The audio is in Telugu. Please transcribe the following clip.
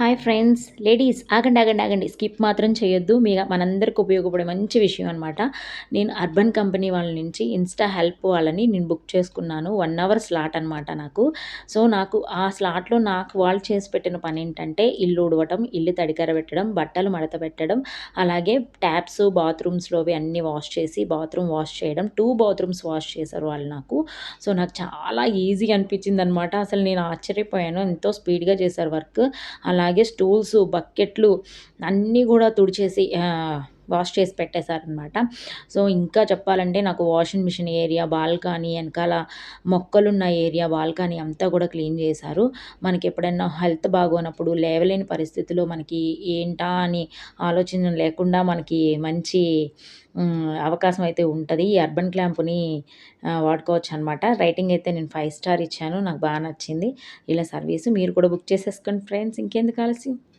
హాయ్ ఫ్రెండ్స్, లేడీస్ ఆగండి, ఆగండి, ఆగండి. స్కిప్ మాత్రం చేయొద్దు. మనందరికి ఉపయోగపడే మంచి విషయం అనమాట. నేను అర్బన్ కంపెనీ వాళ్ళ నుంచి ఇన్‌స్టా హెల్ప్ వాళ్ళని నేను బుక్ చేసుకున్నాను. 1 అవర్ స్లాట్ అనమాట నాకు. సో, నాకు ఆ స్లాట్‌లో నాకు వాళ్ళు చేసి పెట్టిన పనేంటంటే ఇల్లు ఊడవటం, ఇల్లు తడికర పెట్టడం, బట్టలు మడత పెట్టడం, అలాగే ట్యాప్స్, బాత్రూమ్స్‌లోవి అన్నీ వాష్ చేసి, బాత్రూమ్ వాష్ చేయడం. 2 బాత్రూమ్స్ వాష్ చేశారు వాళ్ళు నాకు. సో, నాకు చాలా ఈజీ అనిపించిందనమాట. అసలు నేను ఆశ్చర్యపోయాను. ఎంతో స్పీడ్‌గా చేశారు వర్క్. అలాగే స్టూల్స్, బకెట్లు అన్నీ గూడా తుడిచేసి వాష్ చేసి పెట్టేశారనమాట. సో, ఇంకా చెప్పాలంటే నాకు వాషింగ్ మిషన్ ఏరియా, బాల్కనీ, ఎనకాల మొక్కలున్న ఏరియా, బాల్కనీ అంతా గూడా క్లీన్ జేశారు. మనకెప్పుడన్నా హెల్త్ బాగోనప్పుడు, లేవలేని పరిస్థితిలో మనకి ఏంటా అని ఆలోచన లేకుండా మనకి మంచి అవకాశం అయితే ఉంటది. ఈ అర్బన్ క్లాంప్‌ని వాడుకోవచ్చనమాట. రేటింగ్ అయితే నేను 5 స్టార్ ఇచ్చాను. నాకు నచ్చింది ఇలా సర్వీసు. మీరు కూడా బుక్ చేసేసుకోండి ఫ్రెండ్స్. ఇంకెందుకు ఆలస్యం.